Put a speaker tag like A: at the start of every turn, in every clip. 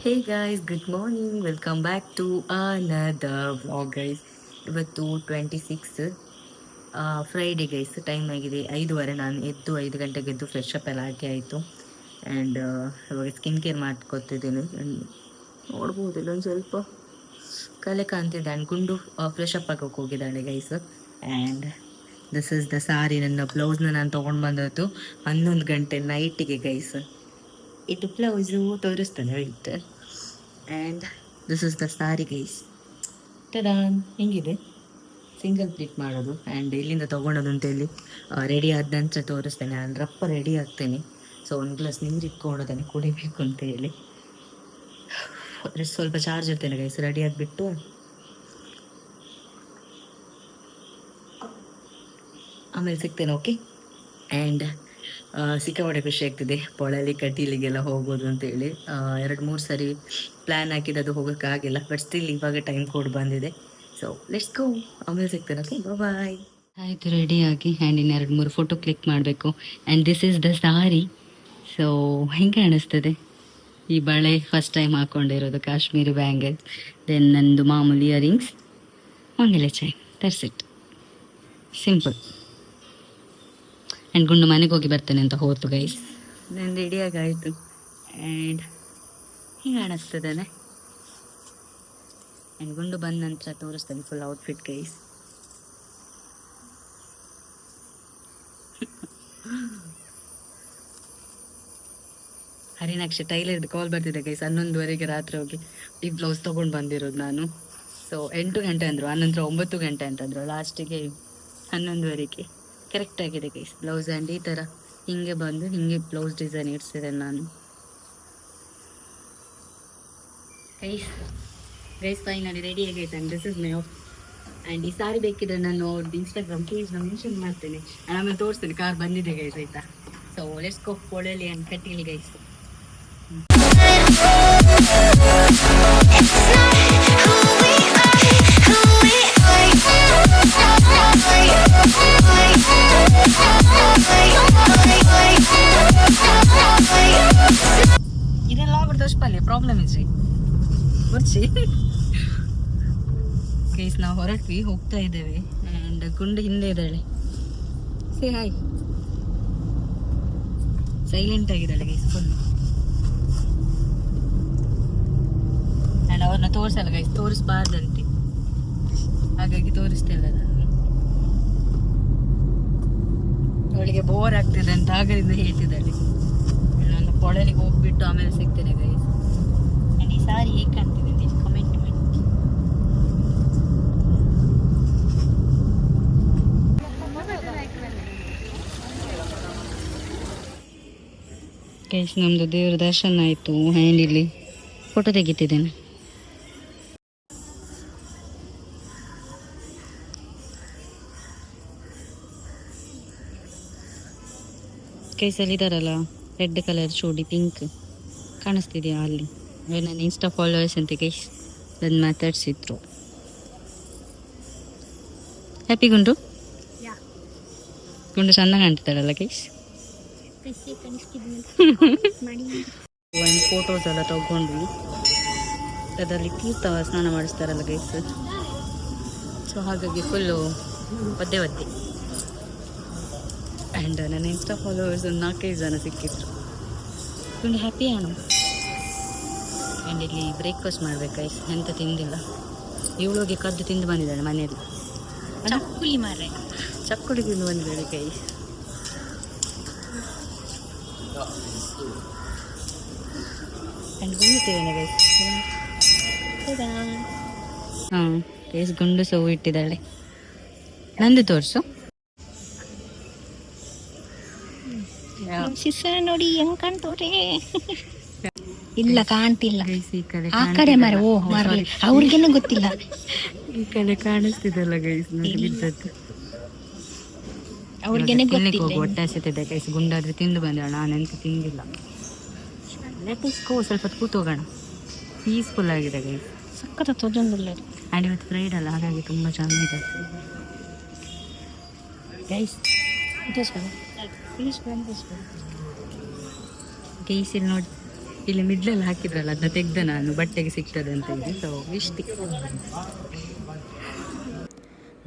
A: Hey guys, good morning, welcome back to another vlog guys. ಇವತ್ತು 26 Friday guys. Time ಆಗಿದೆ 5:30. ನಾನು ಎದ್ದು 5 ಗಂಟೆಗೆ ಎದ್ದು ಫ್ರೆಶ್ ಅಪ್ ಎಲ್ಲ ಹಾಕಿ ಆಯಿತು. ಆ್ಯಂಡ್ ಇವಾಗ ಸ್ಕಿನ್ ಕೇರ್ ಮಾಡ್ಕೊತಿದ್ದೀನಿ. ನೋಡ್ಬೋದು ಇಲ್ಲೊಂದು ಸ್ವಲ್ಪ ಕಲೆ ಕಾಣ್ತಿದೆ. ಆ್ಯಂಡ್ ಗುಂಡು ಫ್ರೆಶ್ ಅಪ್ ಆಗೋಕೆ ಹೋಗಿದ್ದಾಳೆ guys. And this is the sari. ನನ್ನ ಬ್ಲೌಸ್ನ ನಾನು ತೊಗೊಂಡು ಬಂದದ್ದು 11 ಗಂಟೆ ನೈಟಿಗೆ ಗೈಸ್. ಇದು ಬ್ಲೌಸು ತೋರಿಸ್ತಾನೆ wait. And this is the sari guys. ತದಾನ್, ಹೆಂಗಿದೆ ಸಿಂಗಲ್ ಪ್ಲೀಟ್ ಮಾಡೋದು ಆ್ಯಂಡ್ ಎಲ್ಲಿಂದ ತೊಗೊಳೋದು ಅಂತೇಳಿ ರೆಡಿ ಆದ ನಂತರ ತೋರಿಸ್ತೇನೆ. ನಾನು ರಪ್ಪ ರೆಡಿ ಆಗ್ತೇನೆ. ಸೊ ಒಂದು ಗ್ಲಾಸ್ ನೀರು ಇಟ್ಕೊಂಡೋದನ್ನು ಕುಡಿಬೇಕು ಅಂತ ಹೇಳಿ ಸ್ವಲ್ಪ ಚಾರ್ಜ್ ಇರ್ತೇನೆ ಗೈಸ್. ರೆಡಿ ಆಗಿಬಿಟ್ಟು ಆಮೇಲೆ ಸಿಗ್ತೇನೆ, ಓಕೆ. ಆ್ಯಂಡ್ ಸಿಕ್ಕಾಪಟ್ಟೆ ಖುಷಿ ಆಗ್ತಿದೆ ಪೊಳಲಿ ಕಟೀಲಿಗೆಲ್ಲ ಹೋಗೋದು ಅಂತೇಳಿ. 2-3 ಸರಿ ಪ್ಲ್ಯಾನ್ ಹಾಕಿದ್ದು, ಅದು ಹೋಗೋಕ್ಕಾಗಿಲ್ಲ. ಬಟ್ ಸ್ಟಿಲ್ ಇವಾಗ ಟೈಮ್ ಕೋಡ್ ಬಂದಿದೆ. So let's go. ಆಮೇಲೆ ಸಿಗ್ತೇನೆ, ಓಕೆ. ಬಾಯ್. ಆಯಿತು, ರೆಡಿಯಾಗಿ. ಆ್ಯಂಡ್ ಇನ್ನು 2-3 ಫೋಟೋ ಕ್ಲಿಕ್ ಮಾಡಬೇಕು. And this is the sari. So ಹೆಂಗೆ ಅನಿಸ್ತದೆ ಈ ಬಳೆ? ಫಸ್ಟ್ ಟೈಮ್ ಹಾಕ್ಕೊಂಡಿರೋದು ಕಾಶ್ಮೀರಿ ಬ್ಯಾಂಗಲ್. ದೆನ್ ನಂದು ಮಾಮೂಲಿ ಇಯರಿಂಗ್ಸ್, ಮಂಗಲ chain. That's it, simple. And ಗುಂಡು ಮನೆಗೆ ಹೋಗಿ ಬರ್ತೇನೆ ಅಂತ ಹೋಯ್ತು ಗೈಸ್. ನಾನು ರೆಡಿಯಾಗಾಯಿತು. ಆ್ಯಂಡ್ ಹಿಂಗೆ ಕಾಣಿಸ್ತದಾನೆ. ಆ್ಯಂಡ್ ಗುಂಡು ಬಂದ ನಂತರ ತೋರಿಸ್ತಾನೆ ಫುಲ್ ಔಟ್ಫಿಟ್ ಗೈಸ್. ಹರಿನಾಕ್ಷ ಟೈಲರ್ದು ಕಾಲ್ ಬರ್ತಿದೆ ಗೈಸ್. 11:30 ರಾತ್ರಿ ಹೋಗಿ ಈ ಬ್ಲೌಸ್ ತೊಗೊಂಡು ಬಂದಿರೋದು ನಾನು. ಸೊ 8 ಗಂಟೆ ಅಂದರು, ಆನಂತರ 9 ಗಂಟೆ ಅಂತಂದರು, ಲಾಸ್ಟಿಗೆ 11:30 ಕರೆಕ್ಟ್ ಆಗಿದೆ ಗೈಸ್ ಬ್ಲೌಸ್. ಆ್ಯಂಡ್ ಈ ಥರ ಹಿಂಗೆ ಬಂದು ಹಿಂಗೆ ಬ್ಲೌಸ್ ಡಿಸೈನ್ ಇಡ್ಸಿದೆ ನಾನು ಗೈಸ್ ಫೈನಲಿ ರೆಡಿ ಆಗೈತೆ. And this is my of. And ಈ ಸಾರಿ ಬೇಕಿದ್ರೆ ನಾನು ಅವ್ರದ್ದು ಇನ್ಸ್ಟಾಗ್ರಾಮ್ ಪೇಜ್ನ ಮೆನ್ಷನ್ ಮಾಡ್ತೇನೆ. ಆ್ಯಂಡ್ ಆಮೇಲೆ ತೋರಿಸ್ತೇನೆ. ಕಾರ್ ಬಂದಿದೆ ಗೈಸ್, ಆಯಿತಾ. So let's go Polali and Kateel guys. ಇದೆಲ್ಲ ಆಗ್ಬಿಡ್ತು ಪ್ರಾಬ್ಲಮ್ ಇದ್ರಿ ಬರ್ಚಿ ಗೈಸ್. ನಾವು ಹೊರಟ್ವಿ, ಹೋಗ್ತಾ ಇದ್ದೇವೆ. ಆ್ಯಂಡ್ ಗುಂಡು ಹಿಂದೆ ಇದ್ದಾಳೆ. Say hi. ಸೈಲೆಂಟ್ ಆಗಿದ್ದಾಳೆ ಗೈಸ್ ಫುಲ್. ಆ್ಯಂಡ್ ಅವ್ರನ್ನ ತೋರಿಸಲ್ಲ ಗೈಸ್, ತೋರಿಸ್ಬಾರ್ದಂತೆ, ಹಾಗಾಗಿ ತೋರಿಸ್ತಿಲ್ಲ ನಾನು. ಅವಳಿಗೆ ಬೋರ್ ಆಗ್ತಿದೆ ಅಂತ ಆಗಲಿಂದ ಹೇಳ್ತಿದ್ದಾಳೆ. ನಾನು ಪೊಳಲಿಗೆ ಹೋಗ್ಬಿಟ್ಟು ಆಮೇಲೆ ಸಿಗ್ತೇನೆ ಗೈಸ್. ಆ್ಯಂಡ್ ಈ ಸಾರಿ ಹೇಗೆ ಕಾಣ್ತಿದೆ ಅಂತ ಕಮೆಂಟ್ ಮಾಡಿ. ಗೈಸ್ ನಮ್ಮದು ದೇವ್ರ ದರ್ಶನ ಆಯಿತು. ಆ್ಯಂಡ್ ಇಲ್ಲಿ ಫೋಟೋ ತೆಗಿತಿದ್ದೇನೆ. ಕೈಸಲ್ಲಿ ಇದಾರಲ್ಲ ರೆಡ್ ಕಲರ್ ಚೂಡಿ, ಪಿಂಕ್ ಕಾಣಿಸ್ತಿದೆಯಾ ಅಲ್ಲಿ? ನನ್ನ ಇನ್ಸ್ಟಾ ಫಾಲೋವರ್ಸ್ ಅಂತ ಗೈಸ್ ನನ್ನ ಮಾತಾಡ್ಸಿದ್ರು. ಹ್ಯಾಪಿ ಗುಂಡು. ಗುಂಡು ಚಂದ ಕಾಣ್ತಿದ್ದಾಳಲ್ಲ ಗೈಸ್. ಒಂದು ಫೋಟೋಸ್ ಎಲ್ಲ ತಗೊಂಡ್ವಿ. ಅದರಲ್ಲಿ ತೀರ್ಥ ಸ್ನಾನ ಮಾಡಿಸ್ತಾರಲ್ಲ ಗೈಸ್. ಸೊ ಹಾಗಾಗಿ ಫುಲ್ಲು ಒದ್ದೆ. ಆ್ಯಂಡ್ ನನ್ನ ಇನ್ಸ್ಟಾ ಫಾಲೋವರ್ಸ್ ಒಂದು 4-5 ಜನ ಸಿಕ್ಕಿದ್ರು. ಗುಂಡು ಹ್ಯಾಪಿ ಆಣು. ಆ್ಯಂಡ್ ಇಲ್ಲಿ ಬ್ರೇಕ್ಫಾಸ್ಟ್ ಮಾಡ್ಬೇಕು ಗೈಸ್. ಎಂತ ತಿಂದಿಲ್ಲ. ಇವಳಿಗೆ ಕದ್ದು ತಿಂದು ಬಂದಿದ್ದಾಳೆ ಮನೆಯಲ್ಲಿ. ಚಕ್ಕುಲಿ ಮಾರೆ, ಚಕ್ಕುಲಿ ತಿಂದು ಬಂದಿದ್ದಾಳೆ ಗೈಸ್. ಆ್ಯಂಡ್ ಗುಂಡಿಟ್ಟಿದ್ದಾನೆ ಗೈಸ್. ಹಾಂ ಗೈಸ್, ಗುಂಡು ಸೌ ಇಟ್ಟಿದ್ದಾಳೆ. ನಂದು ತೋರಿಸು.
B: ಶಿಸ್ಸರ ನೋಡಿ ಹೆಂಗ್ ಕಾಣ್ತವ್ರೆ. ಇಲ್ಲ ಕಾಣ್ತಿಲ್ಲ ಆ ಕಡೆ ಮರ. ಓ ಮರಲಿ ಅವ್ರಿಗೇನು ಗೊತ್ತಿಲ್ಲ.
A: ಈ ಕಡೆ ಕಾಣಿಸ್ತಿದಲ್ಲ ಗೈಸ್, ಬಿದ್ದದ್ದು
B: ಅವ್ರಿಗೇನೆ ಗೊತ್ತಿಲ್ಲ.
A: ಹೊಟ್ಟೆ ಹಸಿತಿದೆ ಗೈಸ್. ಗುಂಡಾದ್ರೆ ತಿಂದು ಬಂದೋಣ, ನಾನೆಂತ ತಿಂದಿಲ್ಲ. ಲೆಟ್ಸ್ ಗೋ, ಸ್ವಲ್ಪ ಕೂತೋಗೋಣ. ಪೀಸ್ಫುಲ್ ಆಗಿದೆ ಗೈಸ್,
B: ಸಕ್ಕತ್ತ ತೊಂದಿಲ್ಲ.
A: ಆ್ಯಂಡ್ ಇವತ್ತು ಫ್ರೈಡ್ ಅಲ್ಲ, ಹಾಗಾಗಿ ತುಂಬ ಚೆನ್ನಾಗಿದೆ ಗೈಸ್. ಗೈಸ್ ಇಲ್ಲಿ ನೋಡಿ ಇಲ್ಲಿ ಮಿಡ್ಲಲ್ಲಿ ಹಾಕಿದ್ರಲ್ಲ ಅದನ್ನ ತೆಗ್ದೆ ನಾನು, ಬಟ್ಟೆಗೆ ಸಿಗ್ತದೆ ಅಂತ ಹೇಳಿ. ಸೊ ಇಷ್ಟು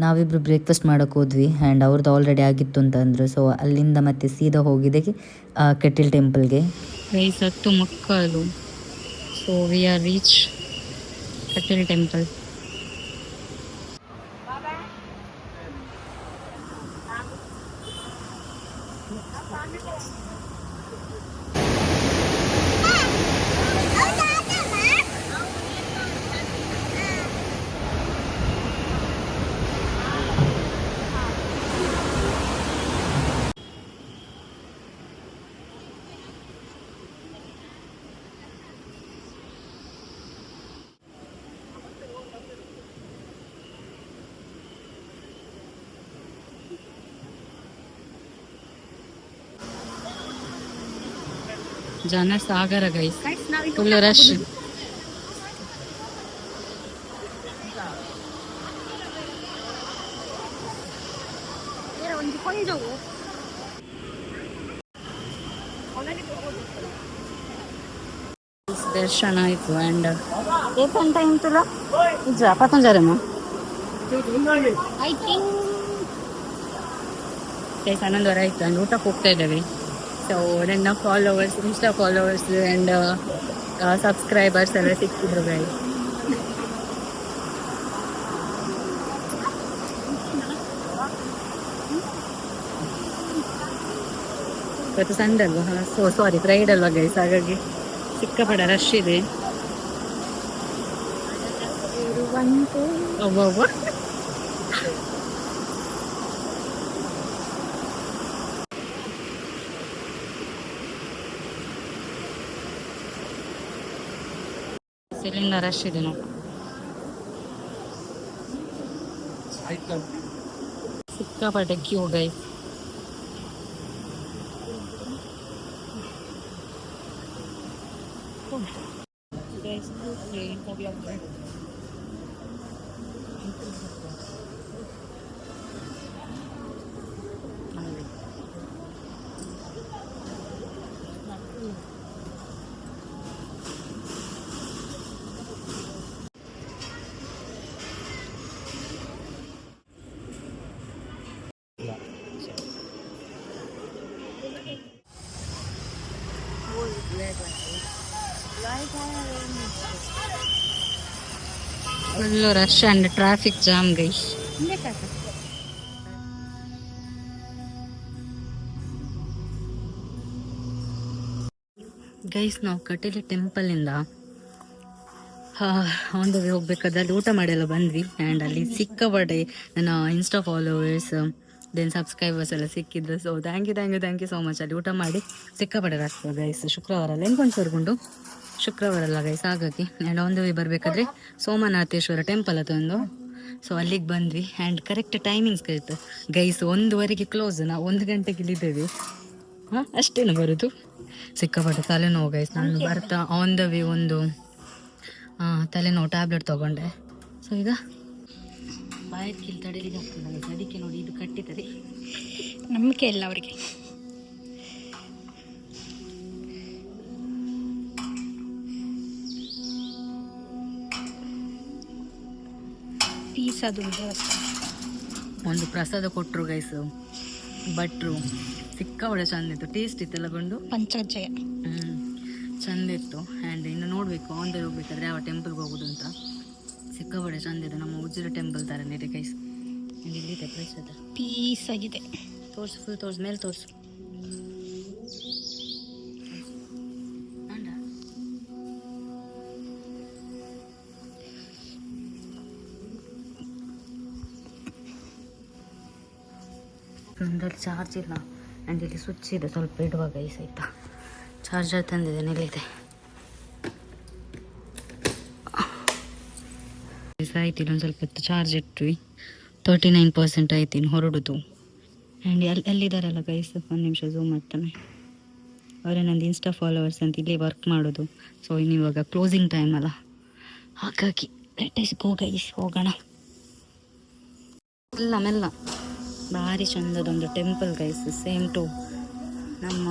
A: ನಾವಿಬ್ಬರು ಬ್ರೇಕ್ಫಾಸ್ಟ್ ಮಾಡೋಕೆ ಹೋದ್ವಿ ಆ್ಯಂಡ್ ಅವ್ರದ್ದು ಆಲ್ರೆಡಿ ಆಗಿತ್ತು ಅಂತ ಅಂದರು. ಸೊ ಅಲ್ಲಿಂದ ಮತ್ತೆ ಸೀದಾ ಹೋಗಿದೆ ಕೆಟಿಲ್ ಟೆಂಪಲ್ಗೆ. ಗೈಸ್ 10 ಮಕ್ಕಳು. So we are reach Kateel temple. ಜನ ಸಾಗರ ಗೈಸ್, ಫುಲ್ ರಶ್. ದರ್ಶನ ಆಯ್ತು ಆ್ಯಂಡ್ ಏತಂತ ಇಂತಲ್ಲ ನಿಜ ಪತಂಜರಮ್ಮ ಐ ಥಿಂಕ್ 11 ಆಯ್ತು ಆ್ಯಂಡ್ ಊಟಕ್ಕೆ ಹೋಗ್ತಾ ಇದ್ದೇವೆ. ಸೊ ನನ್ನ followers, insta followers and subscribers ಎಲ್ಲ ಸಿಕ್ಕಿದ್ರು ಗೈಸ್. ಇವತ್ತು ಸಂಡೇ ಅಲ್ವಾ, ಸೊ ಸಾರಿ ಫ್ರೈಡೆ ಅಲ್ವಾ ಗೈಸ್, ಹಾಗಾಗಿ ಸಿಕ್ಕಾಪಟ್ಟೆ ರಶ್ ಇದೆ. ಒಬ್ಬೊಬ್ಬ ಇಲ್ಲಿಂದ ರಶ್ ಇದೆ ನೋಡಿ, ಸಿಕ್ಕಾಪಟ್ಟೆ queue guys. Full rush and traffic jam guys. Guys ನಾವು ಕಟೀಲು ಟೆಂಪಲಿಂದ ಆನ್ ದ ವೇ ಹೋಗ್ಬೇಕಾದ್ರೆ ಊಟ ಮಾಡಿಯೆಲ್ಲ ಬಂದ್ವಿ ಆ್ಯಂಡ್ ಅಲ್ಲಿ ಸಿಕ್ಕಾಪಟ್ಟೆ ನನ್ನ ಇನ್ಸ್ಟಾ ಫಾಲೋವರ್ಸ್ ದೆನ್ ಸಬ್ಸ್ಕ್ರೈಬರ್ಸ್ ಎಲ್ಲ ಸಿಕ್ಕಿದ್ರು. So thank you so much. ಅಲ್ಲಿ ಊಟ ಮಾಡಿ ಸಿಕ್ಕಾಪಟ್ಟೆ ರಾಷ್ಟ್ರ ಗೈಸ್. ಶುಕ್ರವಾರ ಅಲ್ಲ ಎಂಕೊಂಡ್ಸರ್ಗುಂಡು, ಶುಕ್ರವಾರ ಅಲ್ಲ ಗೈಸ್, ಹಾಗಾಗಿ ಆ್ಯಂಡ್ ಆನ್ ದ ವೇ ಬರಬೇಕಾದ್ರೆ ಸೋಮನಾಥೇಶ್ವರ ಟೆಂಪಲ್ ಅದೊಂದು. ಸೊ ಅಲ್ಲಿಗೆ ಬಂದ್ವಿ ಆ್ಯಂಡ್ ಕರೆಕ್ಟ್ ಟೈಮಿಂಗ್ಸ್ ಇತ್ತು ಗೈಸ್. 1:15 ಕ್ಲೋಸ್, ನಾವು 1 ಗಂಟೆಗೆ ಇಲ್ಲಿದ್ದೇವೆ. ಅಷ್ಟೇನು ಬರೋದು, ಸಿಕ್ಕಾಪಟ್ಟೆ ತಲೆನೋವು ಗೈಸ್. ನಾನು ಬರ್ತಾ ಆನ್ ದ ವೇ ಒಂದು ತಲೆನೋವು ಟ್ಯಾಬ್ಲೆಟ್ ತೊಗೊಂಡೆ. ಸೊ ಈಗ ಬಾಯಕ್ಕೆ ತಡೆಲಿಗೆ ಆಗ್ತದೆ ಗೈಸ್, ಅದಕ್ಕೆ ನೋಡಿ ಇದು ಕಟ್ಟಿದ್ದಾರೆ.
B: ನಂಬಿಕೆ ಇಲ್ಲ ಅವರಿಗೆ. ಪೀಸ್ ಅದು
A: ಒಂದು ಪ್ರಸಾದ ಕೊಟ್ಟರು ಗೈಸ್ ಭಟ್ರು, ಸಿಕ್ಕಾಪಟ್ಟೆ ಚಂದ ಇತ್ತು, ಟೇಸ್ಟ್ ಇತ್ತು ಎಲ್ಲಗೊಂಡು.
B: ಪಂಚಜಯ
A: ಚಂದ ಇತ್ತು ಆ್ಯಂಡ್ ಇನ್ನು ನೋಡಬೇಕು ಆನ್ ದ ಹೋಗ್ಬೇಕಾದ್ರೆ ಯಾವ ಟೆಂಪಲ್ಗೆ ಹೋಗೋದು ಅಂತ. ಸಿಕ್ಕಾಪಟ್ಟೆ ಚಂದ ಇದೆ, ನಮ್ಮ ಉಜ್ಜಿರ ಟೆಂಪಲ್ ಥರನೇ ಇದೆ ಗೈಸ್. ಇಲ್ಲಿದೆ ಪ್ರಸಾದ,
B: ಪೀಸ್ ಆಗಿದೆ.
A: ತೋರಿಸು, ಫುಲ್ ತೋರಿಸು, ಮೇಲೆ ತೋರಿಸು. ಫೋನಲ್ಲಿ ಚಾರ್ಜ್ ಇಲ್ಲ ಆ್ಯಂಡ್ ಇಲ್ಲಿ ಸ್ವಿಚ್ ಇದೆ, ಸ್ವಲ್ಪ ಇಡುವಾಗ ಗೈಸ್ ಆಯಿತಾ. ಚಾರ್ಜರ್ ತಂದಿದೆ, ನಿಲ್ಲಿದೆ ಆಯ್ತು. ಇಲ್ಲೊಂದು ಸ್ವಲ್ಪ ಹೊತ್ತು ಚಾರ್ಜ್ ಇಟ್ವಿ, 39% ಆಯ್ತು, ಇನ್ನು ಹೊರಡುದು. ಆ್ಯಂಡ್ ಎಲ್ಲಿದ್ದಾರಲ್ಲ ಗೈಸ್, ಒಂದು ನಿಮಿಷ ಝೂಮ್ ಮಾಡ್ತಾನೆ. ಅವರೇ ನಂದು ಇನ್ಸ್ಟಾ ಫಾಲೋವರ್ಸ್ ಅಂತ ಇಲ್ಲಿ ವರ್ಕ್ ಮಾಡೋದು. ಸೊ ಇನ್ನು ಇವಾಗ ಕ್ಲೋಸಿಂಗ್ ಟೈಮ್ ಅಲ್ಲ, ಹಾಗಾಗಿ ಲೆಟ್ ಅಸ್ ಗೋ ಗೈಸ್, ಹೋಗೋಣ. ಇಲ್ಲ ಮೆಲ್ಲ, ಭಾರಿ ಚಂದದೊಂದು ಟೆಂಪಲ್ ಗೈಸ್, ಸೇಮ್ ಟು ನಮ್ಮ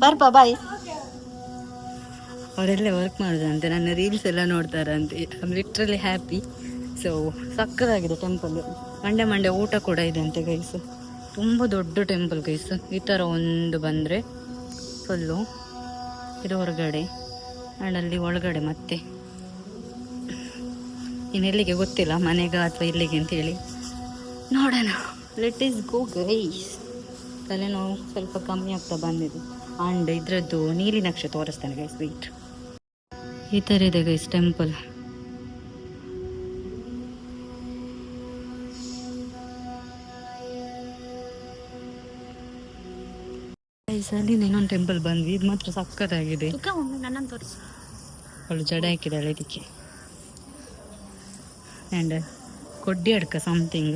B: ಬರ್ಪಾ ಬಾಯ್.
A: ಅವರೆಲ್ಲ ವರ್ಕ್ ಮಾಡೋದಂತೆ, ನನ್ನ ರೀಲ್ಸ್ ಎಲ್ಲ ನೋಡ್ತಾರಂತೆ. I am literally happy. So ಸಕ್ಕತ್ತಾಗಿದೆ ಟೆಂಪಲ್. ಮಂಡೆ ಊಟ ಕೂಡ ಇದೆ ಅಂತೆ ಗೈಸ್. ತುಂಬ ದೊಡ್ಡ ಟೆಂಪಲ್ ಗೈಸ್. ಈ ಥರ ಒಂದು ಬಂದರೆ ಫುಲ್ಲು ಇದು ಹೊರಗಡೆ ಆ್ಯಂಡ್ ಅಲ್ಲಿ ಒಳಗಡೆ ಮತ್ತೆ ಇನ್ನೆಲ್ಲಿಗೆ ಗೊತ್ತಿಲ್ಲ, ಮನೆಗ ಅಥವಾ ಇಲ್ಲಿಗೆ ಅಂತೇಳಿ ನೋಡೋಣ. Let us go guys. ತಲೆನೋವು ಸ್ವಲ್ಪ ಕಮ್ಮಿ ಆಗ್ತಾ ಬಂದಿದೆ. ಆ್ಯಂಡ್ ಇದ್ರದ್ದು ನೀಲಿ ನಕ್ಷೆ ತೋರಿಸ್ತಾನೆ ಗೈಸ್. ವೆಯ್ಟ್, ಈ ಥರ ಇದೆ ಗೈಸ್ ಟೆಂಪಲ್. ಅಲ್ಲಿ ಇನ್ನೊಂದು ಟೆಂಪಲ್ ಬಂದ್ವಿ. ಇದು ಮಾತ್ರ ಸಕ್ಕತ್ತಾಗಿದೆ.
B: ನನ್ನನ್ನು ತೋರಿಸು.
A: ಅವಳು ಜಡ ಹಾಕಿದ್ದಾಳೆ ಇದಕ್ಕೆ. ಆ್ಯಂಡ್ ಕೊಡ್ಡಿ ಅಡ್ಕ ಸಮಥಿಂಗ್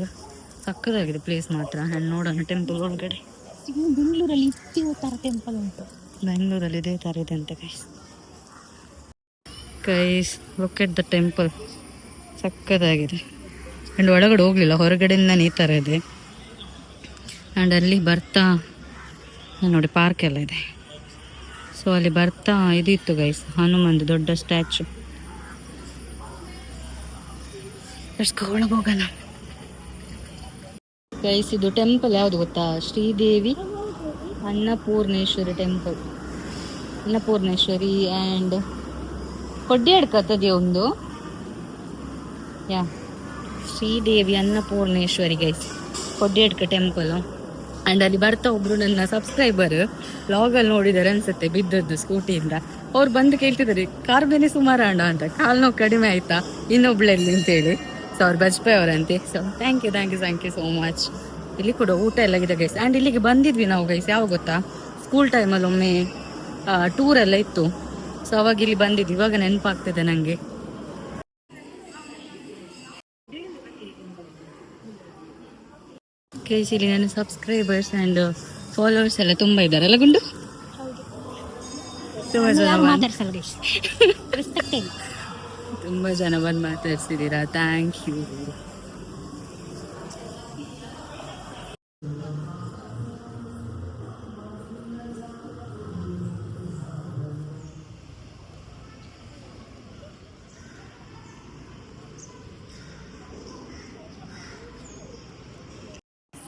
A: ಸಕ್ಕತ್ತಾಗಿದೆ ಪ್ಲೇಸ್ ಮಾತ್ರ. ಆ್ಯಂಡ್ ನೋಡೋಣ ಟೆಂಪಲ್ ಒಳಗಡೆ.
B: ಬೆಂಗಳೂರಲ್ಲಿ ಇದೇ ಥರ ಟೆಂಪಲ್ ಉಂಟು.
A: ಬೆಂಗಳೂರಲ್ಲಿ ಇದೇ ಥರ ಇದೆ ಅಂತ guys. Guys look at the temple, ಸಕ್ಕತ್ತಾಗಿದೆ. ಆ್ಯಂಡ್ ಒಳಗಡೆ ಹೋಗಲಿಲ್ಲ, ಹೊರಗಡೆಯಿಂದ ಈ ಥರ ಇದೆ. ಆ್ಯಂಡ್ ಅಲ್ಲಿ ಬರ್ತಾ ನೋಡಿ ಪಾರ್ಕ್ ಎಲ್ಲ ಇದೆ. ಸೊ ಅಲ್ಲಿ ಬರ್ತಾ ಇದಿತ್ತು ಗೈಸ್, ಹನುಮಂದು ದೊಡ್ಡ ಸ್ಟ್ಯಾಚು. ಒಳಗೆ ಹೋಗೋಣ ಗೈಸ್. ಇದು ಟೆಂಪಲ್ ಯಾವುದು ಗೊತ್ತಾ? ಶ್ರೀದೇವಿ ಅನ್ನಪೂರ್ಣೇಶ್ವರಿ ಟೆಂಪಲ್. ಅನ್ನಪೂರ್ಣೇಶ್ವರಿ ಆ್ಯಂಡ್ ಕೊಡ್ಡಿ ಅಡ್ಕತ್ತದೆ ಒಂದು Shridevi Annapoorneshwari guys, Koddi Adka temple. And ಅಲ್ಲಿ ಬರ್ತಾ ಒಬ್ರು ನನ್ನ ಸಬ್ಸ್ಕ್ರೈಬರ್ ಲಾಗಲ್ಲಿ ನೋಡಿದ್ದಾರೆ ಅನ್ಸುತ್ತೆ, ಬಿದ್ದದ್ದು ಸ್ಕೂಟಿಯಿಂದ. ಅವ್ರು ಬಂದು ಕೇಳ್ತಿದ್ದಾರೆ ಕಾರ್ ಬೇನೆ ಸುಮಾರು ಅಣ್ಣ ಅಂತ, ಕಾಲು ನೋವು ಕಡಿಮೆ ಆಯ್ತಾ ಇನ್ನೊಬ್ಳೆಲ್ಲಿ ಅಂತೇಳಿ. ಸೊ ಅವ್ರು ಬಜ್ಪೆ ಅವರಂತೆ. So thank you so much. ಇಲ್ಲಿ ಕೂಡ ಊಟ ಎಲ್ಲ ಇದೆ ಗೈಸ್. ಆ್ಯಂಡ್ ಇಲ್ಲಿಗೆ ಬಂದಿದ್ವಿ ನಾವು ಗೈಸ್, ಯಾವಾಗ ಗೊತ್ತಾ? ಸ್ಕೂಲ್ ಟೈಮಲ್ಲಿ ಒಮ್ಮೆ ಟೂರ್ ಎಲ್ಲ ಇತ್ತು. ಸೊ ಅವಾಗ ಇಲ್ಲಿ ಬಂದಿದ್ವಿ, ಇವಾಗ ನೆನಪಾಗ್ತಿದೆ ನನಗೆ. ಗೈಸ್ ಇಲ್ಲಿ ನನ್ನ ಸಬ್ಸ್ಕ್ರೈಬರ್ಸ್ ಆ್ಯಂಡ್ ಫಾಲೋವರ್ಸ್ ಎಲ್ಲ ತುಂಬ ಇದ್ದಾರೆ ಅಲ್ಲ ಗುಂಡು? ತುಂಬ ಜನ ಬಂದು ಮಾತಾಡ್ಸಿದ್ದೀರಾ, ಥ್ಯಾಂಕ್ ಯು.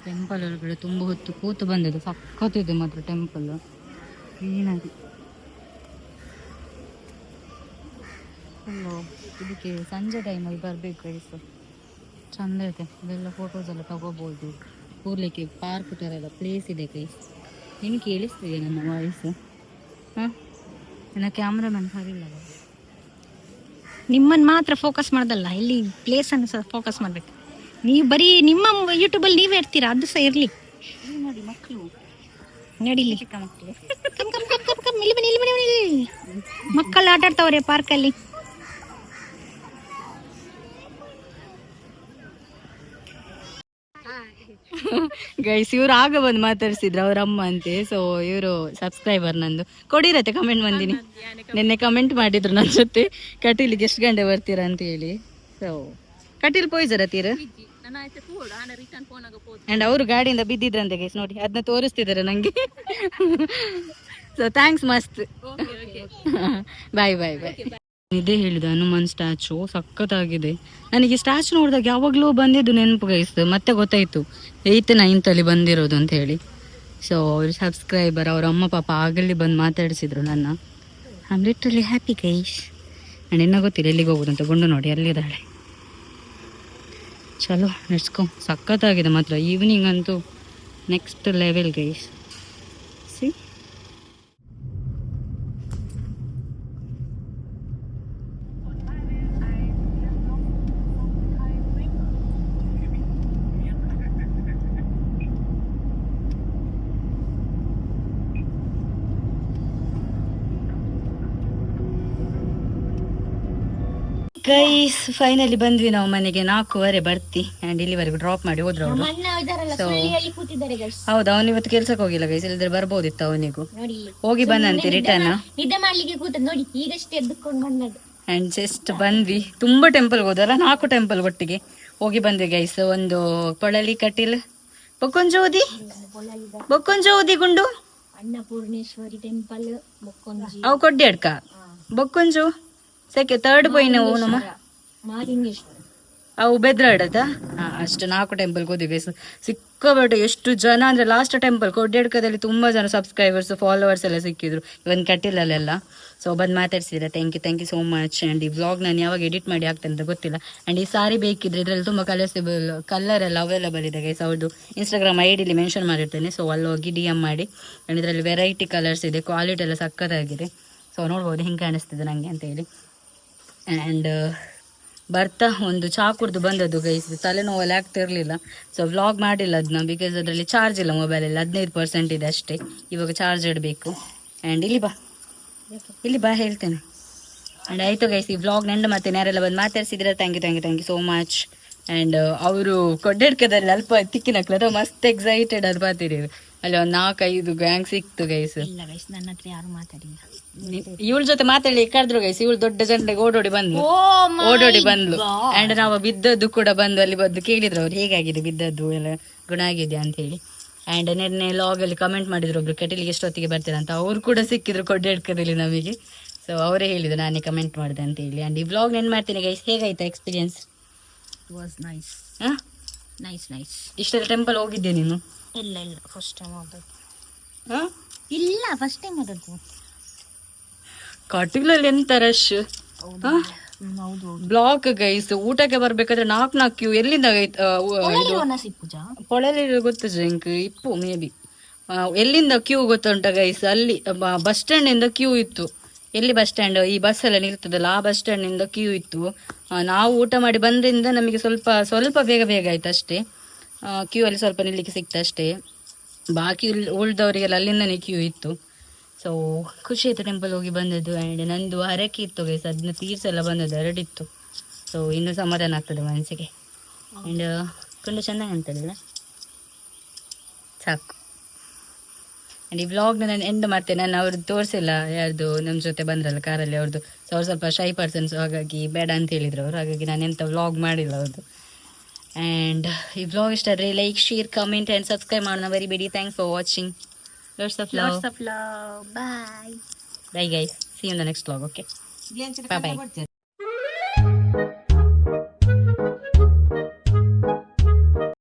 A: ಟೆಂಪಲ್ ಒಳಗಡೆ ತುಂಬ ಹೊತ್ತು ಕೂತು ಬಂದಿದೆ. ಸಕ್ಕತ್ತಿದೆ ಮಾತ್ರ ಟೆಂಪಲ್, ಕ್ಲೀನಾಗಿ. ಇದಕ್ಕೆ ಸಂಜೆ ಟೈಮಲ್ಲಿ ಬರಬೇಕು ಗೈಸ್, ಚಂದ ಇದೆ. ಇದೆಲ್ಲ ಫೋಟೋಸ್ ಎಲ್ಲ ತಗೋಬೋದು. ಕೂರ್ಲಿಕ್ಕೆ ಪಾರ್ಕ್ ಥರ ಎಲ್ಲ ಪ್ಲೇಸ್ ಇದೆ ಗೈಸ್. ನಿಮ್ಗೆ ಕೇಳಿಸ್ತಿದೆ ನನ್ನ ವಾಯ್ಸು? ಹಾಂ, ನನ್ನ ಕ್ಯಾಮ್ರಾಮನ್ ಸರಿಲ್ಲ.
B: ನಿಮ್ಮನ್ನು ಮಾತ್ರ ಫೋಕಸ್ ಮಾಡೋದಲ್ಲ, ಇಲ್ಲಿ ಪ್ಲೇಸನ್ನು ಸಹ ಫೋಕಸ್ ಮಾಡಬೇಕು. ನೀವು ಬರೀ ನಿಮ್ಮ ಯೂಟ್ಯೂಬಲ್ಲಿ ನೀವೇ ಇರ್ತೀರಾ, ಅದು ಸಹ ಇರಲಿ.
A: ನೋಡಿ ಮಕ್ಕಳು
B: ನಡಿಲಿ, ಮಕ್ಕಳು ಆಟ ಆಡ್ತಾವ್ರೆ ಪಾರ್ಕಲ್ಲಿ.
A: ಗೈಸ್ ಇವ್ರು ಆಗ ಬಂದು ಮಾತಾಡ್ಸಿದ್ರು, ಅವ್ರ ಅಮ್ಮ ಅಂತೆ. ಸೊ ಇವರು ಸಬ್ಸ್ಕ್ರೈಬರ್ ನಂದು. ಕೊಡಿರತ್ತೆ ಕಮೆಂಟ್ ಬಂದಿನಿ. ನಿನ್ನೆ ಕಮೆಂಟ್ ಮಾಡಿದ್ರು ನನ್ನ ಜೊತೆ, ಕಟೀಲಿಗೆ ಎಷ್ಟು ಗಂಟೆ ಬರ್ತೀರಾ ಅಂತ ಹೇಳಿ. ಸೊ ಕಟೀಲ್ ಪೋಯ್ಸರತ್ತೀರ. ಆ್ಯಂಡ್ ಅವರು ಗಾಡಿಯಿಂದ ಬಿದ್ದಿದ್ರಂತೆ ಗೈಸ್, ನೋಡಿ ಅದನ್ನ ತೋರಿಸ್ತಿದ್ದಾರೆ ನನಗೆ. ಸೊ ಥ್ಯಾಂಕ್ಸ್, ಮಸ್ತ್. ಬಾಯ್ ಬಾಯ್ ಬಾಯ್. ಇದೇ ಹೇಳಿದ ಹನುಮಾನ್ ಸ್ಟ್ಯಾಚು ಸಖತ್ತಾಗಿದೆ. ನನಗೆ ಸ್ಟ್ಯಾಚು ನೋಡಿದಾಗ ಯಾವಾಗಲೂ ಬಂದಿದ್ದು ನೆನಪು ಗೈಸ್, ಮತ್ತೆ ಗೊತ್ತಾಯಿತು 8th 9th ಅಲ್ಲಿ ಬಂದಿರೋದು ಅಂತ ಹೇಳಿ. ಸೊ ಅವ್ರ ಸಬ್ಸ್ಕ್ರೈಬರ್ ಅವ್ರ ಅಮ್ಮ ಪಾಪ ಆಗಲ್ಲಿ ಬಂದು ಮಾತಾಡಿಸಿದ್ರು ನನ್ನ. I am literally happy guys. ನಾನು ಇನ್ನೂ ಗೊತ್ತಿಲ್ಲ ಎಲ್ಲಿಗೆ ಹೋಗೋದು ಅಂತ. ಗುಂಡು ನೋಡಿ ಅಲ್ಲಿದ್ದಾಳೆ. ಚಲೋ ನೆಡ್ಸ್ಕೊ. ಸಖತ್ತಾಗಿದೆ ಮಾತ್ರ. ಈವ್ನಿಂಗ್ ಅಂತೂ next level guys. C guys finally ಬಂದ್ವಿ ನಾವು ಮನೆಗೆ. 4:15 ಬರ್ತಿ. ಆ್ಯಂಡ್ ಇಲ್ಲಿವರೆಗೂ ಡ್ರಾಪ್ ಮಾಡಿ ಹೋದ್ರು ಅವರು. ಹೌದು, ಅವನು ಇವತ್ತು ಕೆಲ್ಸಕ್ಕೆ ಹೋಗಿಲ್ಲ ಗೈಸ್, ಇಲ್ಲದ್ರೆ ಬರ್ಬೋದಿತ್ತು ಅವನಿಗೂ. ಹೋಗಿ ಬಂದಂತೆ ರಿಟರ್ನ್. ಆ್ಯಂಡ್ ಜಸ್ಟ್ ಬಂದ್ವಿ. ತುಂಬ ಟೆಂಪಲ್ಗೆ ಹೋದಲ್ಲ, 4 ಟೆಂಪಲ್ ಒಟ್ಟಿಗೆ ಹೋಗಿ ಬಂದ್ವಿ ಗೈಸ್. ಒಂದು ಪೊಳಲಿ, ಕಟೀಲ್, ಬೊಕ್ಕೊಂಜೋದಿ ಗುಂಡು
B: ಅನ್ನಪೂರ್ಣೇಶ್ವರಿ ಟೆಂಪಲ್ ಮೊಕ್ಕೊಂಜಿ
A: ಅವು ಕೊಡ್ಡಿ ಅಡ್ಕ ಬೊಕ್ಕೊಂಜು ಸೆಕೆ ಥರ್ಡ್ ಪೋಯ್ ನಾವು ನಮ್ಮ
B: ಮಾಲಿಂಗೇಶ್ವರ
A: ಅವು ಬೆದ್ರಾಡದ ಅಷ್ಟು 4 ಟೆಂಪಲ್ ಹೋದ್ವಿ ಗೈಸ್. ಸಿಕ್ಕಾಬಟ್ಟೆ ಎಷ್ಟು ಜನ ಅಂದ್ರೆ ಲಾಸ್ಟ್ ಟೆಂಪಲ್ ಕೊಡ್ಡೆಡ್ಕದಲ್ಲಿ ತುಂಬಾ ಜನ ಸಬ್ಸ್ಕ್ರೈಬರ್ಸ್ ಫಾಲೋವರ್ಸ್ ಎಲ್ಲ ಸಿಕ್ಕಿದ್ರು ಇವನ್ ಕಟ್ಟಿಲ್ಲಲ್ಲೆಲ್ಲ. ಸೊ ಬಂದು ಮಾತಾಡ್ಸಿದ್ರೆ thank you so much. And ಈ ವ್ಲಾಗ್ ನಾನು ಯಾವಾಗ ಎಡಿಟ್ ಮಾಡಿ ಆಗ್ತೇನೆ ಅಂತ ಗೊತ್ತಿಲ್ಲ. ಆ್ಯಂಡ್ ಈ ಸಾರಿ ಬೇಕಿದ್ರೆ ಇದರಲ್ಲಿ ತುಂಬ ಕಲರ್ ಎಲ್ಲ ಅವೈಲೇಬಲ್ ಇದೆ ಗೈಸ್. ಅವ್ರದ್ದು ಇನ್ಸ್ಟಾಗ್ರಾಮ್ ಐಡಿಲಿ ಮೆನ್ಷನ್ ಮಾಡಿರ್ತೇನೆ. ಸೊ ಅಲ್ಲಿ ಹೋಗಿ DM ಮಾಡಿ. ಆ್ಯಂಡ್ ಇದರಲ್ಲಿ ವೆರೈಟಿ ಕಲರ್ಸ್ ಇದೆ, ಕ್ವಾಲಿಟಿ ಎಲ್ಲ ಸಕ್ಕತ್ತಾಗಿದೆ. ಸೊ ನೋಡ್ಬೋದು ಹೆಂಗೆ ಕಾಣಿಸ್ತಿದೆ ನನಗೆ ಅಂತೇಳಿ. ಆ್ಯಂಡ್ ಬರ್ತಾ ಒಂದು ಚಾ ಕುಡ್ದು ಬಂದದ್ದು ಗೈಸ್. ತಲೆನೋವಲ್ಲಿ ಆಗ್ತಿರ್ಲಿಲ್ಲ. ಸೊ ವ್ಲಾಗ್ ಮಾಡಿಲ್ಲ ಅದನ್ನ, ಬಿಕಾಸ್ ಅದರಲ್ಲಿ ಚಾರ್ಜ್ ಇಲ್ಲ ಮೊಬೈಲಲ್ಲಿ, 15% ಇದೆ ಅಷ್ಟೇ. ಇವಾಗ ಚಾರ್ಜ್ ಇಡಬೇಕು. ಆ್ಯಂಡ್ ಇಲ್ಲಿ ಬಾ ಹೇಳ್ತೇನೆ. ಆ್ಯಂಡ್ ಆಯಿತು ಗೈಸ್, ಈ ವ್ಲಾಗ್ ನೆಂಡು ಮತ್ತೆ ಯಾರೆಲ್ಲ ಬಂದು ಮಾತಾಡ್ಸಿದ್ರೆ thank you so much. And ಅವರು ಕೊಡ್ಡೆಡ್ಕದಲ್ಲಿ ಅಲ್ಪ ತಿಕ್ಕಿನಕ್ಲದ ಮಸ್ತ್ ಎಕ್ಸೈಟೆಡ್ ಅದು ಬರ್ತೀರಿ. ಅಲ್ಲಿ ಒಂದು 4-5 ಗ್ಯಾಂಗ್ ಸಿಕ್ತು ಗೈಸ್.
B: ಇಲ್ಲ ಗೈಸ್, ನನ್ನ ಹತ್ರ ಯಾರು ಮಾತಾಡಿಲ್ಲ.
A: ಇವಳ ಜೊತೆ ಮಾತಾಡಿ ಕರೆದ್ರು ಗೈಸ್. ಇವಳು ದೊಡ್ಡ ಜನರಿಗೆ ಓಡೋಡಿ ಬಂದ್ಲು. ಆ್ಯಂಡ್ ನಾವು ಬಿದ್ದದ್ದು ಕೂಡ ಬಂದು ಅಲ್ಲಿ ಬಂದು ಕೇಳಿದ್ರು ಅವ್ರು ಹೇಗಾಗಿದೆ ಬಿದ್ದದ್ದು ಎಲ್ಲ ಗುಣ ಆಗಿದೆಯಾ ಅಂತ ಹೇಳಿ. ಆ್ಯಂಡ್ ನೆನ್ನೆ ಲಾಗಲ್ಲಿ ಕಮೆಂಟ್ ಮಾಡಿದ್ರು ಒಬ್ರು ಕೆಟಲಿಗೆ ಎಷ್ಟೊತ್ತಿಗೆ ಬರ್ತೀರಾ ಅಂತ. ಅವ್ರು ಕೂಡ ಸಿಕ್ಕಿದ್ರು ಕೊಡ್ಡೆಡ್ಕದಲ್ಲಿ ನಮಗೆ. ಸೊ ಅವರೇ ಹೇಳಿದ್ರು ನಾನೇ ಕಮೆಂಟ್ ಮಾಡಿದೆ ಅಂತ ಹೇಳಿ. ಆ್ಯಂಡ್ ಈ ವ್ಲಾಗ್ ನೆನ್ ಮಾಡ್ತೀನಿ ಗೈಸ್. ಹೇಗಾಯ್ತಾ ಎಕ್ಸ್ಪೀರಿಯನ್ಸ್?
B: Was nice. ನೈಸ್.
A: ಇಷ್ಟೆಲ್ಲ ಟೆಂಪಲ್ ಹೋಗಿದ್ದೆ ನೀನು?
B: ಇಲ್ಲ ಫಸ್ಟ್ ಟೈಮ್ ಹೋದದ್ದು.
A: ಹಾಂ
B: ಇಲ್ಲ ಫಸ್ಟ್ ಟೈಮ್ ಹೋದದ್ದು.
A: ಕಟೀಲಲ್ಲಿ ಎಂತ ರಶ್.
B: ಹೌದು.
A: Block guys. ಊಟಕ್ಕೆ ಬರ್ಬೇಕಾದ್ರೆ 4 ಕ್ಯೂ. ಎಲ್ಲಿಂದ
B: ಪೂಜಾ
A: ಪೊಳಲಿ ಗೊತ್ತು ಜಂಕ್ ಇಪ್ಪು ಮೇ ಬಿ. ಎಲ್ಲಿಂದ ಕ್ಯೂ ಗೊತ್ತುಂಟ ಗೈಸ್? ಅಲ್ಲಿ ಬಸ್ ಸ್ಟ್ಯಾಂಡಿಂದ ಕ್ಯೂ ಇತ್ತು. ಎಲ್ಲಿ ಬಸ್ ಸ್ಟ್ಯಾಂಡ್, ಈ ಬಸ್ ಎಲ್ಲ ನಿಲ್ತದಲ್ಲ ಆ ಬಸ್ ಸ್ಟ್ಯಾಂಡಿಂದ ಕ್ಯೂ ಇತ್ತು. ನಾವು ಊಟ ಮಾಡಿ ಬಂದ್ರಿಂದ ನಮಗೆ ಸ್ವಲ್ಪ ಬೇಗ ಆಯ್ತು ಅಷ್ಟೇ. ಕ್ಯೂ ಅಲ್ಲಿ ಸ್ವಲ್ಪ ನಿಲ್ಲಿಕ್ಕೆ ಸಿಕ್ತು ಅಷ್ಟೇ. ಬಾಕಿ ಉಳ್ದವರಿಗೆಲ್ಲ ಅಲ್ಲಿಂದನೇ ಕ್ಯೂ ಇತ್ತು. ಸೊ ಖುಷಿ ಆಯಿತು ಟೆಂಪಲ್ ಹೋಗಿ ಬಂದದ್ದು. ಆ್ಯಂಡ್ ನಂದು ಹರಕೆ ಇತ್ತು ಗೈಸ್, ಅದನ್ನ ತೀರ್ಸೆಲ್ಲ ಬಂದದ್ದು 2 ಇತ್ತು. ಸೊ ಇನ್ನೂ ಸಮಾಧಾನ ಆಗ್ತದೆ ಮನಸ್ಸಿಗೆ. ಆ್ಯಂಡ್ ತುಂಬ ಚೆನ್ನಾಗಿ ಅಂತಲ್ಲ ಸಾಕು. ಆ್ಯಂಡ್ ಈ ವ್ಲಾಗ್ನ ನಾನು ಎಂಡ್ ಮಾಡ್ತೇನೆ. ನಾನು ಅವ್ರದ್ದು ತೋರಿಸಿಲ್ಲ, ಯಾರ್ದು ನಮ್ಮ ಜೊತೆ ಬಂದ್ರಲ್ಲ ಕಾರಲ್ಲಿ ಅವ್ರದ್ದು. ಸೊ ಅವ್ರು ಸ್ವಲ್ಪ ಶೈ ಪರ್ಸನ್ಸ್, ಹಾಗಾಗಿ ಬೇಡ ಅಂತ ಹೇಳಿದ್ರು ಅವರು. ಹಾಗಾಗಿ ನಾನು ಎಂಥ ವ್ಲಾಗ್ ಮಾಡಿಲ್ಲ ಅವ್ರದ್ದು. ಆ್ಯಂಡ್ ಈ ವ್ಲಾಗ್ ಇಷ್ಟ ಆದರೆ like, share, comment and subscribe ಮಾಡೋಣ ಮರಿಬೇಡಿ. Thanks for watching. Lots of love.
B: Bye.
A: Bye guys. See you in the next vlog. Okay. Bye bye.